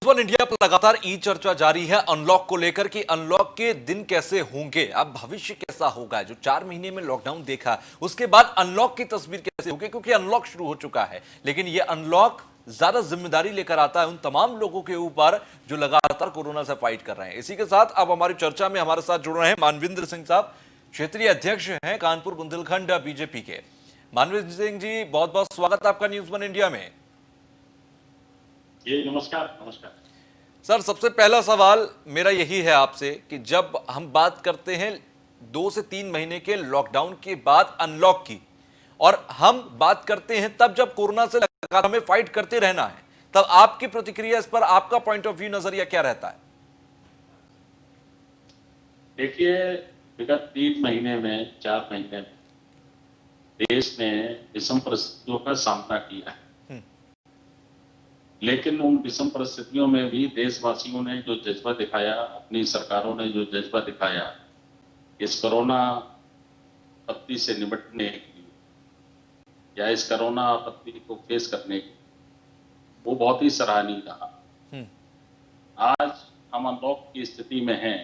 One India पर लगातार ई चर्चा जारी है अनलॉक को लेकर कि अनलॉक के दिन कैसे होंगे, अब भविष्य कैसा होगा। जो 4 महीने में लॉकडाउन देखा उसके बाद अनलॉक की तस्वीर कैसे होगी, क्योंकि अनलॉक शुरू हो चुका है, लेकिन यह अनलॉक ज्यादा जिम्मेदारी लेकर आता है उन तमाम लोगों के ऊपर जो लगातार कोरोना से फाइट कर रहे हैं। इसी के साथ अब हमारी चर्चा में हमारे साथ जुड़ रहे हैं मानविंद्र सिंह साहब, क्षेत्रीय अध्यक्ष हैं कानपुर बुंदेलखंड बीजेपी के। मानविंद्र सिंह जी, बहुत बहुत स्वागत आपका न्यूज वन इंडिया में। जी नमस्कार। नमस्कार सर, सबसे पहला सवाल मेरा यही है आपसे कि जब हम बात करते हैं 2 से 3 महीने के लॉकडाउन के बाद अनलॉक की, और हम बात करते हैं तब जब कोरोना से लगातार हमें फाइट करते रहना है, तब आपकी प्रतिक्रिया इस पर, आपका पॉइंट ऑफ व्यू, नजरिया क्या रहता है? देखिए, विगत 3 महीने में 4 महीने में देश ने विषम परिस्थितियों का सामना किया है, लेकिन उन विषम परिस्थितियों में भी देशवासियों ने जो जज्बा दिखाया, अपनी सरकारों ने जो जज्बा दिखाया इस कोरोना आपत्ति से निपटने के लिए या इस कोरोना आपत्ति को फेस करने के लिए, वो बहुत ही सराहनीय रहा। आज हम अनलॉक की स्थिति में हैं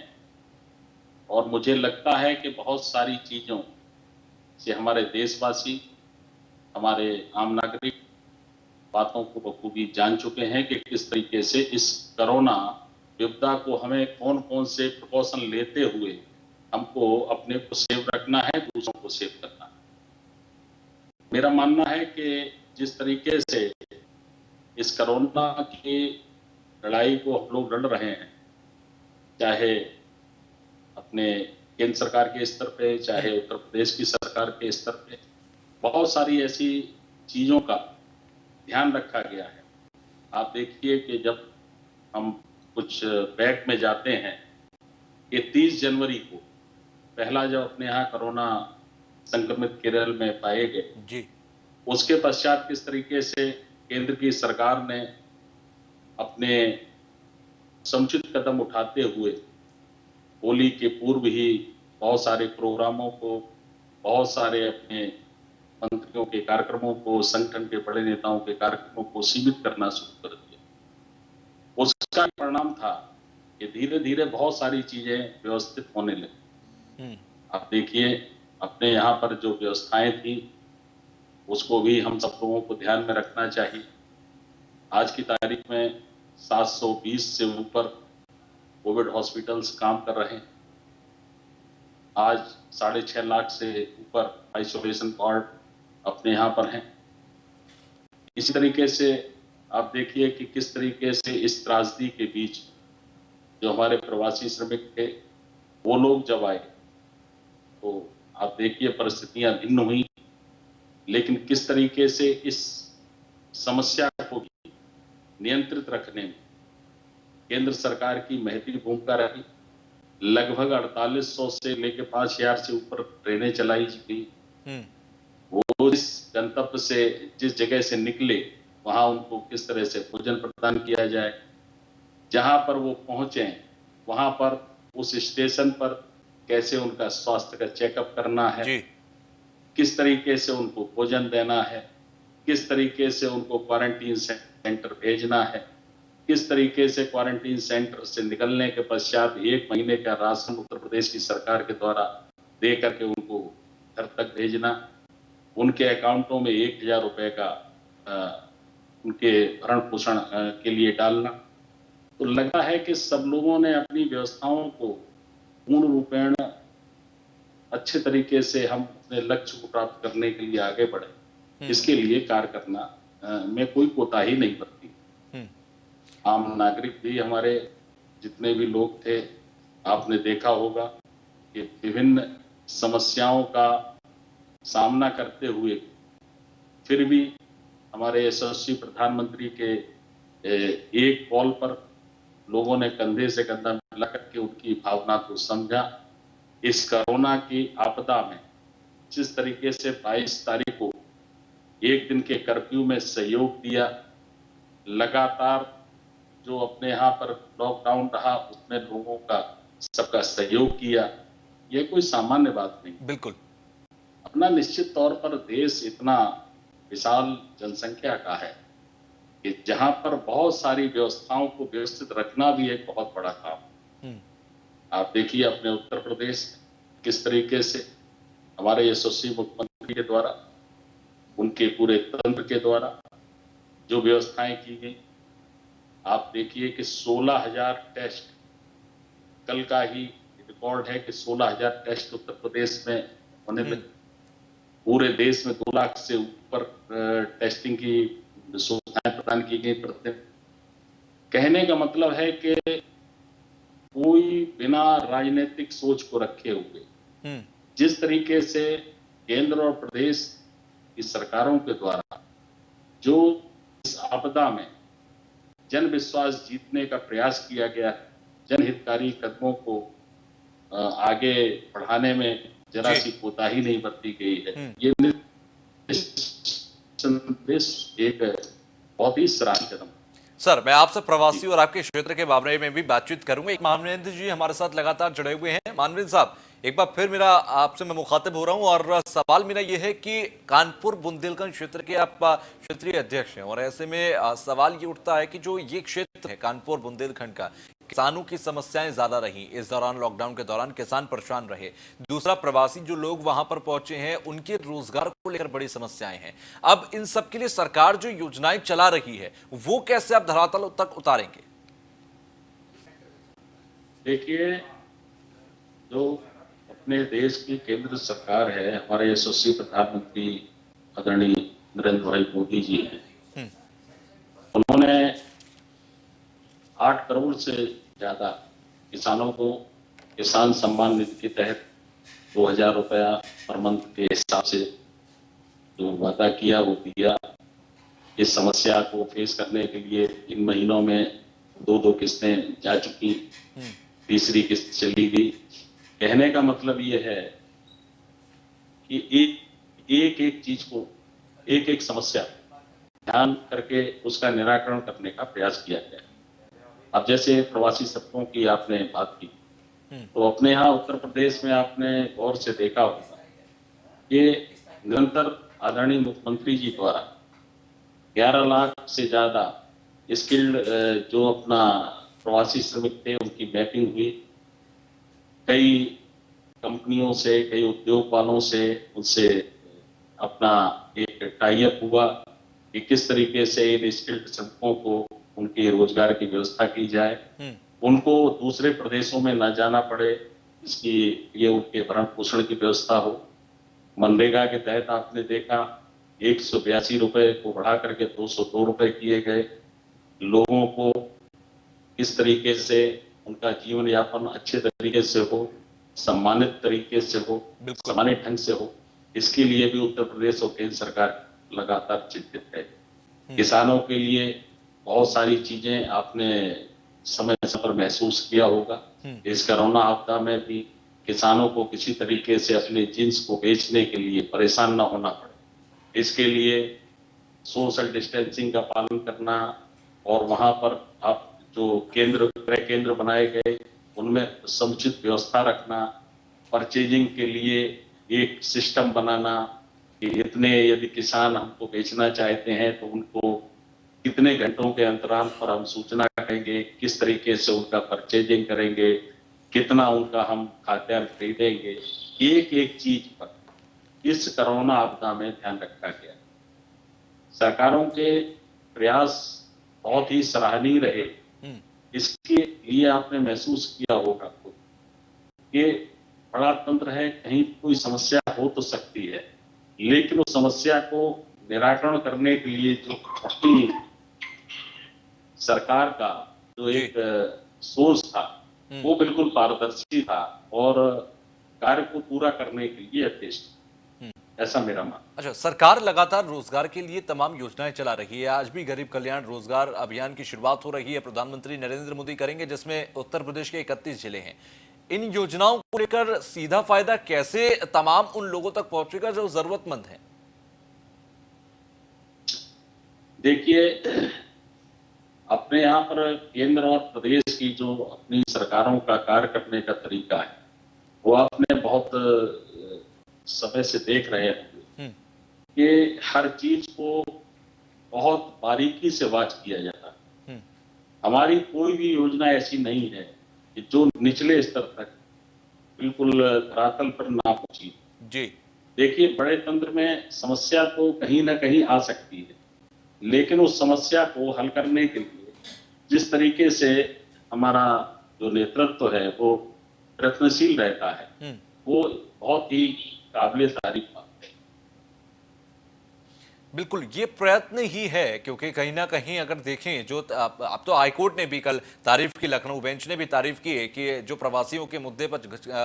और मुझे लगता है कि बहुत सारी चीजों से हमारे देशवासी, हमारे आम नागरिक बातों को बखूबी जान चुके हैं कि किस तरीके से इस कोरोना विपदा को हमें कौन कौन से प्रिकॉशन लेते हुए हमको अपने को सेफ रखना है, दूसरों को सेफ करना है। मेरा मानना है कि जिस तरीके से इस कोरोना की लड़ाई को हम लोग लड़ रहे हैं, चाहे अपने केंद्र सरकार के स्तर पे, चाहे उत्तर प्रदेश की सरकार के स्तर पे, बहुत सारी ऐसी चीजों का ध्यान रखा गया है। आप देखिए कि जब हम कुछ बैंक में जाते हैं कि 30 जनवरी को पहला जब अपने यहाँ कोरोना संक्रमित केरल में पाए गए जी, उसके पश्चात किस तरीके से केंद्र की सरकार ने अपने समुचित कदम उठाते हुए होली के पूर्व ही बहुत सारे प्रोग्रामों को, बहुत सारे अपने मंत्रियों के कार्यक्रमों को, संगठन के बड़े नेताओं के कार्यक्रमों को सीमित करना शुरू कर दिया। उसका परिणाम था कि धीरे धीरे बहुत सारी चीजें व्यवस्थित होने लगी। आप देखिए, अपने यहाँ पर जो व्यवस्थाएं थी उसको भी हम सब लोगों को ध्यान में रखना चाहिए। आज की तारीख में 720 से ऊपर कोविड हॉस्पिटल्स काम कर रहे हैं। आज 6.5 लाख से ऊपर आइसोलेशन वार्ड अपने यहाँ पर हैं। इसी तरीके से आप देखिए कि किस तरीके से इस त्रासदी के बीच जो हमारे प्रवासी श्रमिक थे वो लोग जब आए तो आप देखिए परिस्थितियां भिन्न हुई, लेकिन किस तरीके से इस समस्या को भी नियंत्रित रखने में केंद्र सरकार की महती भूमिका रही। लगभग 4800 से लेकर 5000 से ऊपर ट्रेनें चलाई गई। वो जिस गंतव्य से, जिस जगह से निकले, वहां उनको किस तरह से भोजन प्रदान किया जाए, जहां पर वो पहुंचे वहां पर उस स्टेशन पर कैसे उनका स्वास्थ्य का चेकअप करना है, किस तरीके से उनको भोजन देना है, किस तरीके से उनको क्वारंटीन सेंटर भेजना है, किस तरीके से क्वारंटीन सेंटर से निकलने के पश्चात 1 महीने का राशन उत्तर प्रदेश की सरकार के द्वारा दे करके उनको घर तक भेजना, उनके अकाउंटों में 1000 रुपए का उनके भरण पोषण के लिए डालना। तो लगा है कि सब लोगों ने अपनी व्यवस्थाओं को पूर्ण रूपेण अच्छे तरीके से हम अपने लक्ष्य को प्राप्त करने के लिए आगे बढ़े, इसके लिए कार्य करना में कोई कोताही नहीं बरती। आम नागरिक भी, हमारे जितने भी लोग थे, आपने देखा होगा कि विभिन्न समस्याओं का सामना करते हुए फिर भी हमारे यशस्वी प्रधानमंत्री के एक कॉल पर लोगों ने कंधे से कंधा मिला करके उनकी भावना को समझा। इस कोरोना की आपदा में जिस तरीके से 22 तारीख को एक दिन के कर्फ्यू में सहयोग दिया, लगातार जो अपने यहाँ पर लॉकडाउन रहा उसमें लोगों का सबका सहयोग किया, ये कोई सामान्य बात नहीं। बिल्कुल। अपना निश्चित तौर पर देश इतना विशाल जनसंख्या का है कि जहां पर बहुत सारी व्यवस्थाओं को व्यवस्थित रखना भी एक बहुत बड़ा काम है। हम्म, आप देखिए अपने उत्तर प्रदेश में किस तरीके से हमारे यशस्वी मुख्यमंत्री के द्वारा, उनके पूरे तंत्र के द्वारा जो व्यवस्थाएं की गई। आप देखिए कि 16,000 टेस्ट, कल का ही रिकॉर्ड है कि 16,000 टेस्ट उत्तर प्रदेश में होने हम्म, लगे। पूरे देश में 2 लाख से ऊपर टेस्टिंग की सुविधाएं प्रदान की गई प्रत्येक। कहने का मतलब है कि कोई बिना राजनीतिक सोच को रखे हुए हम्म, जिस तरीके से केंद्र और प्रदेश की सरकारों के द्वारा जो इस आपदा में जन विश्वास जीतने का प्रयास किया गया है, जनहितकारी कदमों को आगे बढ़ाने में जरा जी। सी कोताही नहीं बरती गई है। हम्म। ये संदेश एक बहुत ही सराहनीय कदम। सर, मैं आपसे जी। प्रवासी और आपके क्षेत्र के बारे में भी बातचीत करूंगा। एक मानवेंद्र जी हमारे साथ लगातार जुड़े हुए हैं। मानवेंद्र साहब, एक बार फिर मेरा आपसे मैं मुखातिब हो रहा हूं और सवाल मेरा यह है कि कानपुर बुंदेलखंड क्षेत्र के आप क्षेत्रीय अध्यक्ष हैं और ऐसे में सवाल ये उठता है कि जो ये क्षेत्र है कानपुर बुंदेलखंड का, किसानों की समस्याएं ज्यादा रही इस दौरान, लॉकडाउन के दौरान किसान परेशान रहे। दूसरा, प्रवासी जो लोग वहां पर पहुंचे हैं उनके रोजगार को लेकर बड़ी समस्याएं हैं। अब इन सब के लिए सरकार जो योजनाएं चला रही है वो कैसे आप धरातल तक उतारेंगे? देखिए, जो अपने देश की केंद्र सरकार है, हमारे यशस्वी प्रधानमंत्री आदरणीय नरेंद्र भाई मोदी जी हैं, हम्म, उन्होंने 8 करोड़ से ज्यादा किसानों को किसान सम्मान निधि के तहत 2,000 रुपया पर मंथ के हिसाब से जो वादा किया वो दिया। इस समस्या को फेस करने के लिए इन महीनों में 2-2 किस्तें जा चुकी, हम्म, तीसरी किस्त चली गई। कहने का मतलब ये है कि एक एक चीज को, एक एक समस्या ध्यान करके उसका निराकरण करने का प्रयास किया गया। अब जैसे प्रवासी श्रमिकों की आपने बात की, हम्म, तो अपने यहाँ उत्तर प्रदेश में आपने गौर से देखा होगा, ये निरंतर आदरणीय मुख्यमंत्री जी द्वारा 11 लाख से ज्यादा स्किल्ड जो अपना प्रवासी श्रमिक थे उनकी मैपिंग हुई। कई कंपनियों से, कई उद्योग वालों से, उनसे अपना एक टाई अप हुआ कि किस तरीके से इन स्किल्ड श्रमिकों को उनके रोजगार की व्यवस्था की जाए, हम्म, उनको दूसरे प्रदेशों में न जाना पड़े, इसकी ये उनके भरण पोषण की व्यवस्था हो। मनरेगा के तहत आपने देखा 182 रुपए को बढ़ा करके 202 रुपए किए गए। लोगों को किस तरीके से उनका जीवन यापन अच्छे तरीके से हो, सम्मानित तरीके से हो, बिल्कुल। सम्मानित ढंग से हो, इसके लिए भी उत्तर प्रदेश और केंद्र सरकार लगातार चिंतित है। हम्म, किसानों के लिए बहुत सारी चीजें आपने समय समय पर महसूस किया होगा। हम्म, इस कोरोना आपदा में भी किसानों को किसी तरीके से अपने जिन्स को बेचने के लिए परेशान न होना पड़े, इसके लिए सोशल डिस्टेंसिंग का पालन करना और वहां पर आप जो केंद्र, क्रय केंद्र बनाए गए उनमें समुचित व्यवस्था रखना, परचेजिंग के लिए एक सिस्टम बनाना कि इतने यदि किसान हमको बेचना चाहते हैं तो उनको कितने घंटों के अंतराल पर हम सूचना करेंगे, किस तरीके से उनका परचेजिंग करेंगे, कितना उनका हम खाद्यान्न खरीदेंगे, एक एक चीज पर इस कोरोना आपदा में ध्यान रखा गया। सरकारों के प्रयास बहुत ही सराहनीय रहे। हम्म, इसके लिए आपने महसूस किया होगा खुद कि बड़ा तंत्र है, कहीं कोई समस्या हो तो सकती है, लेकिन उस समस्या को निराकरण करने के लिए जो अपनी सरकार का जो जी। एक सोच था हम्म, वो बिल्कुल पारदर्शी था और कार्य को पूरा करने के लिए यथेष्ट, हम्म। ऐसा मेरा मानना। अच्छा, सरकार लगातार रोजगार के लिए तमाम योजनाएं चला रही है। आज भी गरीब कल्याण रोजगार अभियान की शुरुआत हो रही है, प्रधानमंत्री नरेंद्र मोदी करेंगे, जिसमें उत्तर प्रदेश के 31 जिले हैं। इन योजनाओं को लेकर सीधा फायदा कैसे तमाम उन लोगों तक पहुंचेगा जो जरूरतमंद हैं? देखिए, अपने यहाँ पर केंद्र और प्रदेश की जो अपनी सरकारों का कार्य करने का तरीका है वो आपने बहुत समय से देख रहे हैं हम्म, कि हर चीज को बहुत बारीकी से वॉच किया जाता है। हम्म, हमारी कोई भी योजना ऐसी नहीं है कि जो निचले स्तर तक बिल्कुल धरातल पर ना पहुंची। जी। देखिए, बड़े तंत्र में समस्या तो कहीं ना कहीं आ सकती है, लेकिन उस समस्या को हल करने के लिए जिस तरीके से हमारा जो नेतृत्व है वो प्रयत्नशील रहता है, हम्म। वो बहुत ही काबिले तारीफ बात है। बिल्कुल, ये प्रयत्न ही है, क्योंकि कहीं ना कहीं अगर देखें जो अब तो हाईकोर्ट ने भी कल तारीफ की, लखनऊ बेंच ने भी तारीफ की है कि जो प्रवासियों के मुद्दे पर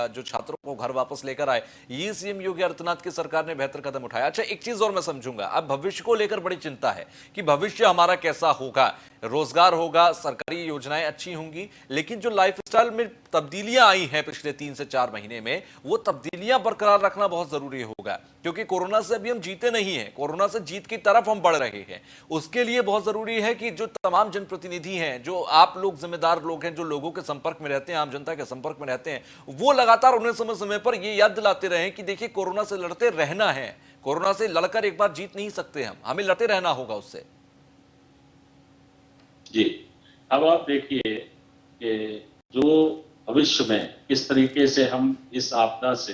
जो छात्रों को घर वापस लेकर आए, ये सीएम योगी आदित्यनाथ की सरकार ने बेहतर कदम उठाया। अच्छा, एक चीज और मैं समझूंगा, अब भविष्य को लेकर बड़ी चिंता है कि भविष्य हमारा कैसा होगा, रोजगार होगा, सरकारी योजनाएं अच्छी होंगी, लेकिन जो लाइफस्टाइल में तब्दीलियां आई हैं पिछले 3 से 4 महीने में, वो तब्दीलियां बरकरार रखना बहुत जरूरी होगा, क्योंकि कोरोना से अभी हम जीते नहीं हैं, कोरोना से जीत की तरफ हम बढ़ रहे हैं। उसके लिए बहुत जरूरी है कि जो तमाम जनप्रतिनिधि हैं, जो आप लोग जिम्मेदार लोग हैं, जो लोगों के संपर्क में रहते हैं, आम जनता के संपर्क में रहते हैं, वो लगातार उन्हें समय समय पर ये याद दिलाते रहे कि देखिए, कोरोना से लड़ते रहना है, कोरोना से लड़कर एक बार जीत नहीं सकते, हम हमें लड़ते रहना होगा उससे। जी, अब आप देखिए कि जो भविष्य में किस तरीके से हम इस आपदा से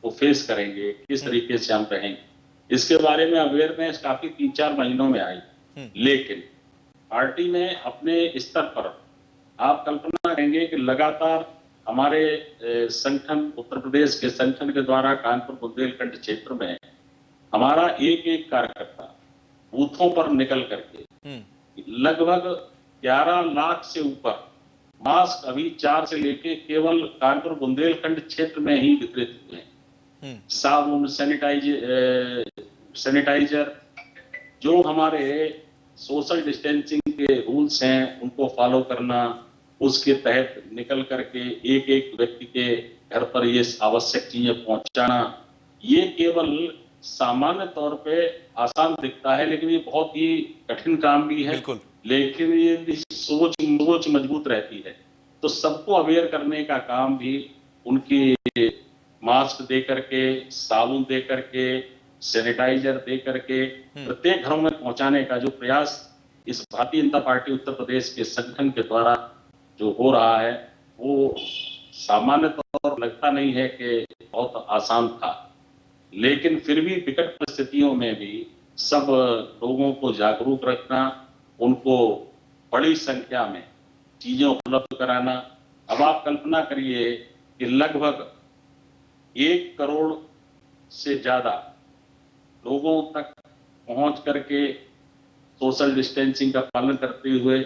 को फेस करेंगे, किस हम्म, तरीके से हम रहेंगे, इसके बारे में अवेयरनेस काफी 3-4 महीनों में आई। हम्म, लेकिन पार्टी ने अपने स्तर पर, आप कल्पना करेंगे कि लगातार हमारे संगठन, उत्तर प्रदेश के संगठन के द्वारा कानपुर बुंदेलखंड क्षेत्र में हमारा एक एक कार्यकर्ता बूथों पर निकल करके हम्म, लगभग 11 लाख से ऊपर मास्क अभी 4 से लेके केवल कानपुर बुंदेलखंड क्षेत्र में ही वितरित हुए हैं। हम्म, साबुन, सैनिटाइजर, जो हमारे सोशल डिस्टेंसिंग के रूल्स हैं उनको फॉलो करना, उसके तहत निकल करके एक एक व्यक्ति के घर पर ये आवश्यक चीजें पहुंचाना, ये केवल सामान्य तौर पे आसान दिखता है, लेकिन ये बहुत ही कठिन काम भी है। बिल्कुल। लेकिन ये सोच सोच मजबूत रहती है, तो सबको अवेयर करने का काम भी उनकी मास्क दे करके, साबुन दे करके, सैनिटाइजर दे करके हम्म, प्रत्येक घरों में पहुंचाने का जो प्रयास इस भारतीय जनता पार्टी उत्तर प्रदेश के संगठन के द्वारा जो हो रहा है, वो सामान्य तौर पर लगता नहीं है कि बहुत आसान था। लेकिन फिर भी विकट परिस्थितियों में भी सब लोगों को जागरूक रखना, उनको बड़ी संख्या में चीजें उपलब्ध कराना। अब आप कल्पना करिए कि लगभग 1 करोड़ से ज्यादा लोगों तक पहुंच करके सोशल डिस्टेंसिंग का पालन करते हुए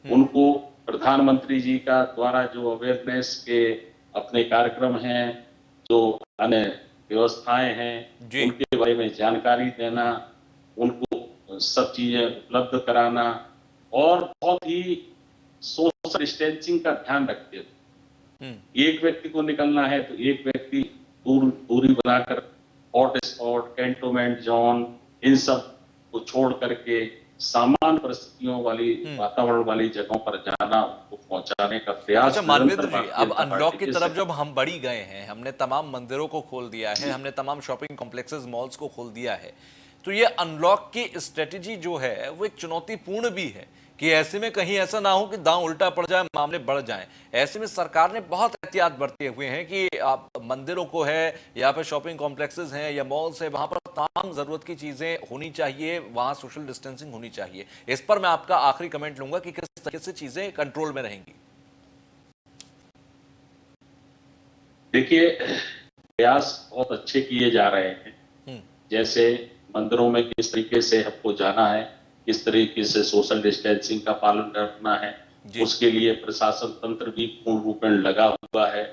उनको प्रधानमंत्री जी का द्वारा जो अवेयरनेस के अपने कार्यक्रम हैं, जो अन्य व्यवस्थाएं हैं, जी। उनके बारे में जानकारी देना, उनको सब चीजें उपलब्ध कराना, और बहुत ही सोशल डिस्टेंसिंग का ध्यान रखते हुए हम्म, एक व्यक्ति को निकलना है तो एक व्यक्ति दूरी बनाकर हॉट स्पॉट, कैंटोनमेंट जोन, इन सब को छोड़ करके सामान्य परिस्थितियों वाली, हम्म। वातावरण वाली जगहों पर जाना, उनको पहुंचाने का प्रयास अच्छा निरंतर मानवेंद्र जी, भारतीय अब जनता पार्टी अनलॉक की के तरफ जब संगठन। हम बढ़ी गए हैं, हमने तमाम मंदिरों को खोल दिया है, जी, हमने तमाम शॉपिंग कॉम्प्लेक्सेस, मॉल्स को खोल दिया है, तो ये अनलॉक की स्ट्रेटेजी जो है वो एक चुनौतीपूर्ण भी है कि ऐसे में कहीं ऐसा ना हो कि दांव उल्टा पड़ जाए, मामले बढ़ जाएं। ऐसे में सरकार ने बहुत एहतियात बरते हुए हैं कि आप मंदिरों को है या फिर शॉपिंग कॉम्प्लेक्सेस हैं या मॉल्स है, वहां पर तमाम जरूरत की चीजें होनी चाहिए, वहां सोशल डिस्टेंसिंग होनी चाहिए। इस पर मैं आपका आखिरी कमेंट लूंगा कि किस तरीके से चीजें कंट्रोल में रहेंगी। देखिए, प्रयास बहुत अच्छे किए जा रहे हैं। हम्म, जैसे मंदिरों में किस तरीके से हमको जाना है, किस तरीके से सोशल डिस्टेंसिंग का पालन करना है, जी। उसके लिए प्रशासन तंत्र भी पूर्ण रूप में लगा हुआ है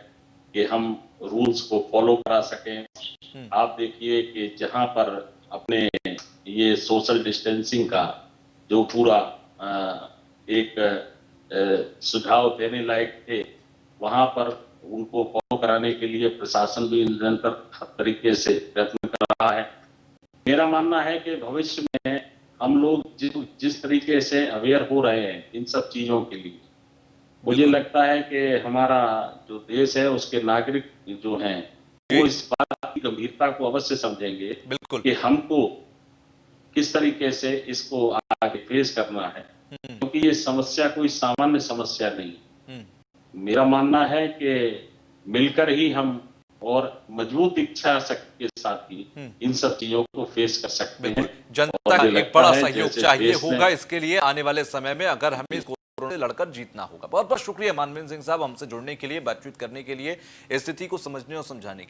कि हम रूल्स को फॉलो करा सकें। हम्म, आप देखिए कि जहां पर अपने ये सोशल डिस्टेंसिंग का जो पूरा एक सुझाव देने लायक थे, वहां पर उनको फॉलो कराने के लिए प्रशासन भी निरंतर हर तरीके से प्रयत्न कर रहा है। मेरा मानना है कि भविष्य में हम लोग जिस तरीके से अवेयर हो रहे हैं इन सब चीजों के लिए, मुझे बिल्कुल। लगता है कि हमारा जो देश है उसके नागरिक जो हैं जी। वो इस बात की गंभीरता को अवश्य समझेंगे बिल्कुल। कि हमको किस तरीके से इसको आगे फेस करना है, क्योंकि ये समस्या कोई सामान्य समस्या नहीं है। हम्म। मेरा मानना है कि मिलकर ही हम और मजबूत इच्छा शक्ति के साथ ही इन सब चीजों को फेस कर सकते हैं। बिल्कुल, जनता और का मुझे एक लगता बड़ा है सहयोग जैसे चाहिए देश ने होगा इसके लिए आने वाले समय में, अगर हमें इस कोरोना से लड़कर जीतना होगा। बहुत बहुत शुक्रिया मानवेंद्र सिंह साहब हमसे जुड़ने के लिए, बातचीत करने के लिए, स्थिति को समझने और समझाने के लिए।